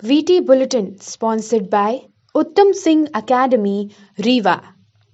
VT Bulletin sponsored by Uttam Singh Academy, Rewa.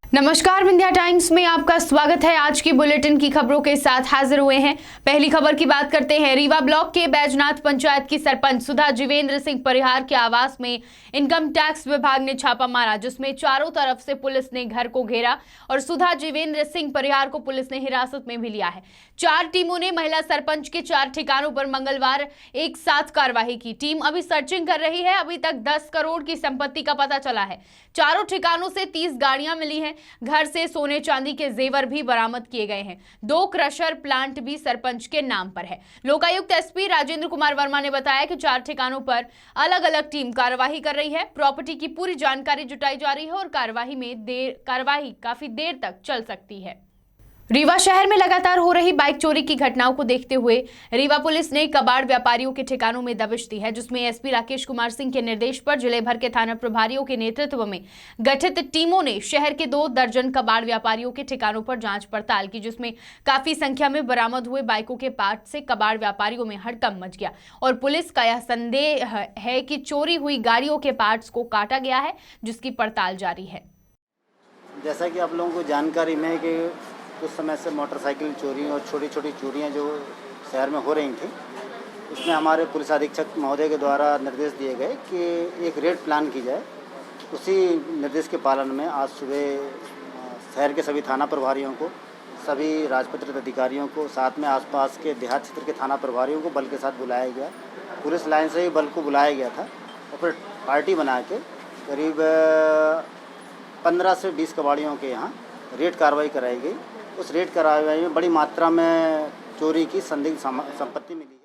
नमस्कार, Vindhya times में आपका स्वागत है। आज की बुलेटिन की खबरों के साथ हाजिर हुए हैं। पहली खबर की बात करते हैं। रीवा ब्लॉक के बैजनाथ पंचायत की सरपंच सुधा जीवेंद्र सिंह परिहार के आवास में इनकम टैक्स विभाग ने छापा मारा, जिसमें चारों तरफ से पुलिस ने घर को घेरा और सुधा जीवेंद्र सिंह परिहार को पुलिस ने हिरासत में भी लिया है। 4 टीमों ने महिला सरपंच के 4 ठिकानों पर मंगलवार एक साथ कार्रवाई की। टीम अभी सर्चिंग कर रही है। अभी तक 10 करोड़ की संपत्ति का पता चला है। चारों ठिकानों से 30 गाड़ियां मिली हैं। घर से सोने चांदी के जेवर भी बरामद किए गए हैं। 2 क्रशर प्लांट भी सरपंच के नाम पर है। लोकायुक्त एसपी राजेंद्र कुमार वर्मा ने बताया कि 4 ठिकानों पर अलग अलग टीम कार्यवाही कर रही है। प्रॉपर्टी की पूरी जानकारी जुटाई जा रही है और कार्यवाही काफी देर तक चल सकती है। रीवा शहर में लगातार हो रही बाइक चोरी की घटनाओं को देखते हुए रीवा पुलिस ने कबाड़ व्यापारियों के ठिकानों में दबिश दी है, जिसमें एसपी राकेश कुमार सिंह के निर्देश पर जिले भर के थाना प्रभारियों के नेतृत्व में गठित टीमों ने शहर के 2 दर्जन कबाड़ व्यापारियों के ठिकानों पर जांच पड़ताल की, जिसमें काफी संख्या में बरामद हुए बाइकों के पार्ट से कबाड़ व्यापारियों में हड़कंप मच गया और पुलिस का यह संदेह है कि चोरी हुई गाड़ियों के पार्ट्स को काटा गया है, जिसकी पड़ताल जारी है। जैसा कि आप लोगों को जानकारी में कि कुछ समय से मोटरसाइकिल चोरी और छोटी छोटी चोरियां जो शहर में हो रही थी, उसमें हमारे पुलिस अधीक्षक महोदय के द्वारा निर्देश दिए गए कि एक रेड प्लान की जाए। उसी निर्देश के पालन में आज सुबह शहर के सभी थाना प्रभारियों को, सभी राजपत्रित अधिकारियों को, साथ में आसपास के देहात क्षेत्र के थाना प्रभारियों को बल के साथ बुलाया गया। पुलिस लाइन से ही बल को बुलाया गया था और फिर पार्टी बना के करीब 15 से 20 कबाड़ियों के यहाँ रेड कार्रवाई कराई गई। उस रेड कार्रवाई में बड़ी मात्रा में चोरी की संदिग्ध संपत्ति मिली है।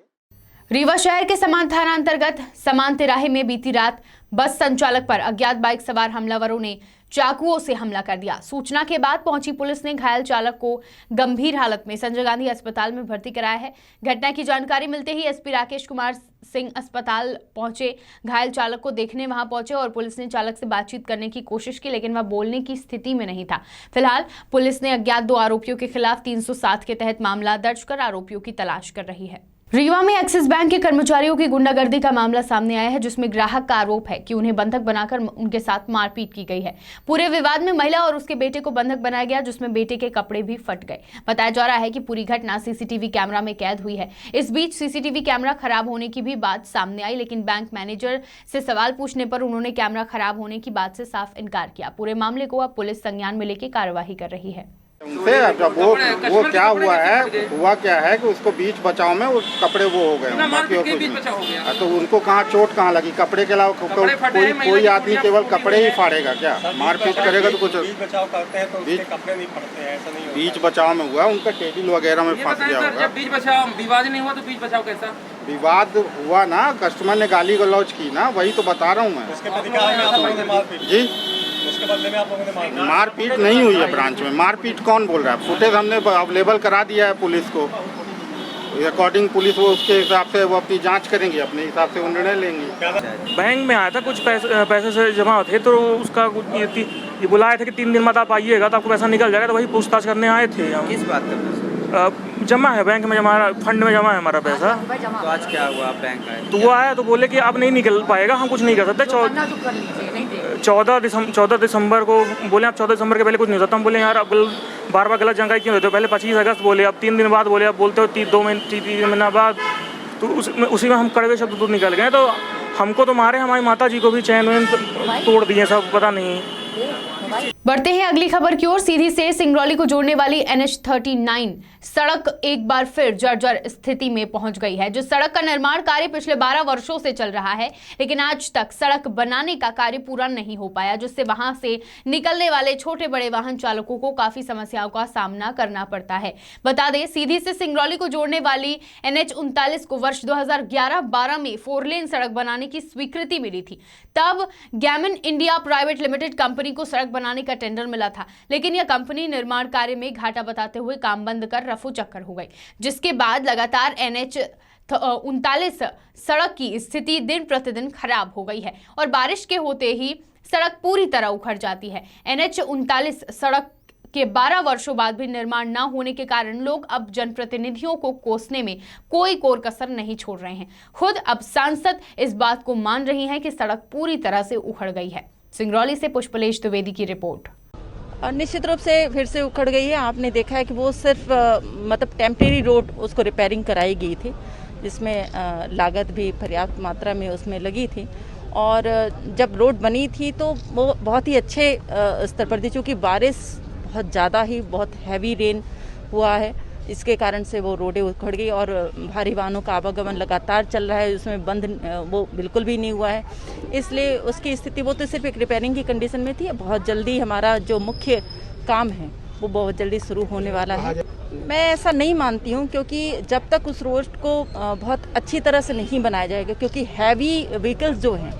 रीवा शहर के समान थाना अंतर्गत समान तिराहे में बीती रात बस संचालक पर अज्ञात बाइक सवार हमलावरों ने चाकुओं से हमला कर दिया। सूचना के बाद पहुंची पुलिस ने घायल चालक को गंभीर हालत में संजय गांधी अस्पताल में भर्ती कराया है। घटना की जानकारी मिलते ही एसपी राकेश कुमार सिंह अस्पताल पहुंचे, घायल चालक को देखने वहां पहुंचे और पुलिस ने चालक से बातचीत करने की कोशिश की, लेकिन वह बोलने की स्थिति में नहीं था। फिलहाल पुलिस ने अज्ञात 2 आरोपियों के खिलाफ 307 के तहत मामला दर्ज कर आरोपियों की तलाश कर रही है। रीवा में एक्सिस बैंक के कर्मचारियों की गुंडागर्दी का मामला सामने आया है, जिसमें ग्राहक का आरोप है कि उन्हें बंधक बनाकर उनके साथ मारपीट की गई है। पूरे विवाद में महिला और उसके बेटे को बंधक बनाया गया, जिसमें बेटे के कपड़े भी फट गए। बताया जा रहा है कि पूरी घटना सीसीटीवी कैमरा में कैद हुई है। इस बीच सीसीटीवी कैमरा खराब होने की भी बात सामने आई, लेकिन बैंक मैनेजर से सवाल पूछने पर उन्होंने कैमरा खराब होने की बात से साफ इनकार किया। पूरे मामले को अब पुलिस संज्ञान में लेकर कार्यवाही कर रही है। उनसे वो क्या हुआ क्या है कि उसको बीच बचाव में वो कपड़े वो हो गए, तो उनको कहाँ चोट कहाँ लगी? कपड़े के अलावा कोई आदमी केवल कपड़े ही फाड़ेगा क्या? मारपीट करेगा तो कुछ बीच बचाव में हुआ, उनका टेबल वगैरह में फंस गया होगा। बीच बचाव विवाद नहीं हुआ तो बीच बचाव कैसा? विवाद हुआ ना, कस्टमर ने गाली गलौज की ना, वही तो बता रहा हूँ मैं जी। उसके बदले में आप लोगों ने मारपीट नहीं हुई है ब्रांच में। मारपीट कौन बोल रहा है? फुटेज हमने अवेलेबल करा दिया है पुलिस को। अकॉर्डिंग पुलिस वो उसके हिसाब से वो अपनी जांच करेंगे, अपने हिसाब से वो निर्णय लेंगे। बैंक में आया था, कुछ पैसे से जमा थे, तो उसका ये बुलाया था कि 3 दिन बाद आप आइएगा तो आपको पैसा निकल जाएगा, तो वही पूछताछ करने आए थे। किस बात का? जमा है बैंक में, फंड में जमा है हमारा पैसा। तो आज क्या हुआ? बैंक आए तो वो आया तो बोले कि अब नहीं निकल पाएगा, हम कुछ नहीं कर सकते। 14 दिसंबर को बोले, आप 14 दिसंबर के पहले कुछ नहीं हो सकता। हम बोले यार अब बार गलत जानकारी क्यों देते हो? पहले 25 अगस्त बोले, अब 3 दिन बाद बोले, अब बोलते हो 3 महीना बाद। तो उसी में हम कड़वे शब्द तो निकल गए। तो हमको तो मारे, हमारी माता जी को भी चैन वैन तोड़ दिए सब, पता नहीं। बढ़ते हैं अगली खबर की ओर। सीधी से सिंगरौली को जोड़ने वाली NH39 सड़क एक बार फिर जर्जर स्थिति में पहुंच गई है। जिस सड़क का निर्माण कार्य पिछले 12 वर्षों से चल रहा है, लेकिन आज तक सड़क बनाने का कार्य पूरा नहीं हो पाया, जिससे वहां से निकलने वाले छोटे बड़े वाहन चालकों को काफी समस्याओं का सामना करना पड़ता है। बता दें, सीधी से सिंगरौली को जोड़ने वाली NH39 को वर्ष 2011-12 में 4 लेन सड़क बनाने की स्वीकृति मिली थी। तब Gammon India private limited company को सड़क बनाने का टेंडर मिला था, लेकिन यह कंपनी निर्माण कार्य में घाटा बताते हुए काम बंद कर रफू चक्कर हो गई, जिसके बाद लगातार NH39 सड़क की स्थिति दिन प्रतिदिन खराब हो गई है और बारिश के होते ही सड़क पूरी तरह उखड़ जाती है। NH 39 सड़क के 12 वर्षों बाद भी निर्माण न होने के कारण लोग अब जनप्रतिनिधियों को कोसने में कोई कोर कसर नहीं छोड़ रहे हैं। खुद अब सांसद इस बात को मान रही हैं कि सड़क पूरी तरह से उखड़ गई है। सिंगरौली से पुष्पलेश द्विवेदी की रिपोर्ट। निश्चित रूप से फिर से उखड़ गई है। आपने देखा है कि वो सिर्फ मतलब टेम्परेरी रोड उसको रिपेयरिंग कराई गई थी, जिसमें लागत भी पर्याप्त मात्रा में उसमें लगी थी। और जब रोड बनी थी तो वो बहुत ही अच्छे स्तर पर थी, क्योंकि बारिश बहुत ज़्यादा ही बहुत हैवी रेन हुआ है, इसके कारण से वो रोडें उखड़ गई और भारी वाहनों का आवागमन लगातार चल रहा है, उसमें बंद वो बिल्कुल भी नहीं हुआ है। इसलिए उसकी स्थिति वो तो सिर्फ एक रिपेयरिंग की कंडीशन में थी। बहुत जल्दी हमारा जो मुख्य काम है वो बहुत जल्दी शुरू होने वाला है। मैं ऐसा नहीं मानती हूँ, क्योंकि जब तक उस रोड को बहुत अच्छी तरह से नहीं बनाया जाएगा, क्योंकि हैवी व्हीकल्स जो हैं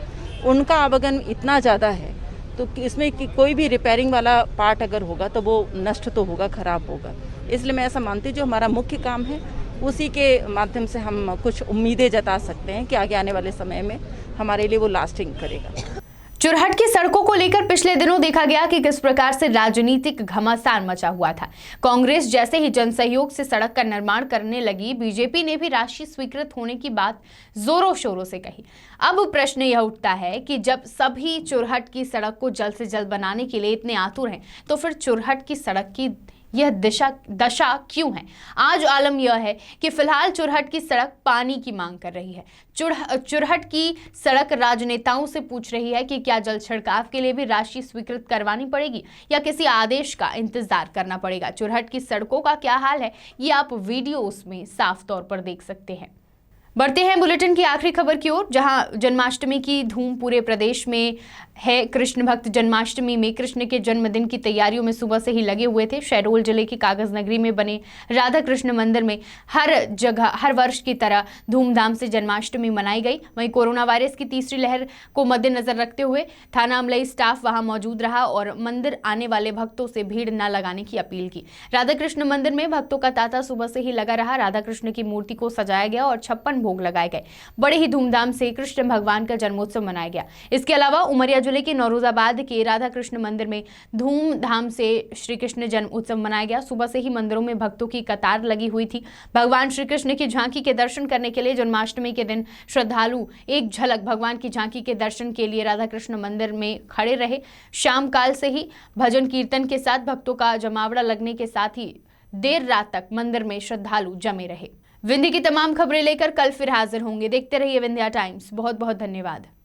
उनका आवागमन इतना ज़्यादा है, तो इसमें कि कोई भी रिपेयरिंग वाला पार्ट अगर होगा तो वो नष्ट तो होगा, खराब होगा। इसलिए मैं ऐसा मानती हूँ जो हमारा मुख्य काम है उसी के माध्यम से हम कुछ उम्मीदें जता सकते हैं कि आगे आने वाले समय में हमारे लिए वो लास्टिंग करेगा। चुरहट की सड़कों को लेकर पिछले दिनों देखा गया कि किस प्रकार से राजनीतिक घमासान मचा हुआ था। कांग्रेस जैसे ही जनसहयोग से सड़क का निर्माण करने लगी, बीजेपी ने भी राशि स्वीकृत होने की बात जोरों शोरों से कही। अब प्रश्न यह उठता है कि जब सभी चुरहट की सड़क को जल्द से जल्द बनाने के लिए इतने आतुर हैं, तो फिर चुरहट की सड़क की यह दशा क्यों है? आज आलम यह है कि फिलहाल चुरहट की सड़क पानी की मांग कर रही है। चुरहट की सड़क राजनेताओं से पूछ रही है कि क्या जल छिड़काव के लिए भी राशि स्वीकृत करवानी पड़ेगी या किसी आदेश का इंतजार करना पड़ेगा। चुरहट की सड़कों का क्या हाल है, ये आप वीडियोस में साफ तौर पर देख सकते हैं। बढ़ते हैं बुलेटिन की आखिरी खबर की ओर, जहां जन्माष्टमी की धूम पूरे प्रदेश में है। कृष्ण भक्त जन्माष्टमी में कृष्ण के जन्मदिन की तैयारियों में सुबह से ही लगे हुए थे। शहडोल जिले के कागज नगरी में बने राधा कृष्ण मंदिर में हर जगह हर वर्ष की तरह धूमधाम से जन्माष्टमी मनाई गई। वहीं कोरोना वायरस की तीसरी लहर को मद्देनजर रखते हुए थाना अमलई स्टाफ वहां मौजूद रहा और मंदिर आने वाले भक्तों से भीड़ न लगाने की अपील की। राधा कृष्ण मंदिर में भक्तों का तांता सुबह से ही लगा रहा। राधा कृष्ण की मूर्ति को सजाया गया और 56 भोग लगाए गए। बड़े ही धूमधाम से कृष्ण भगवान का जन्मोत्सव मनाया गया। इसके अलावा उमरिया जिले के नौरोजाबाद के राधा कृष्ण मंदिर में धूमधाम से श्री कृष्ण जन्म उत्सव मनाया गया। सुबह से ही मंदिरों में भक्तों की कतार लगी हुई थी। भगवान श्री कृष्ण की झांकी के दर्शन करने के लिए जन्माष्टमी के दिन श्रद्धालु एक झलक भगवान की झांकी के दर्शन के लिए राधा कृष्ण मंदिर में खड़े रहे। शाम काल से ही भजन कीर्तन के साथ भक्तों का जमावड़ा लगने के साथ ही देर रात तक मंदिर में श्रद्धालु जमे रहे। विंध्य की तमाम खबरें लेकर कल फिर हाजिर होंगे। देखते रहिए विंध्या टाइम्स। बहुत बहुत धन्यवाद।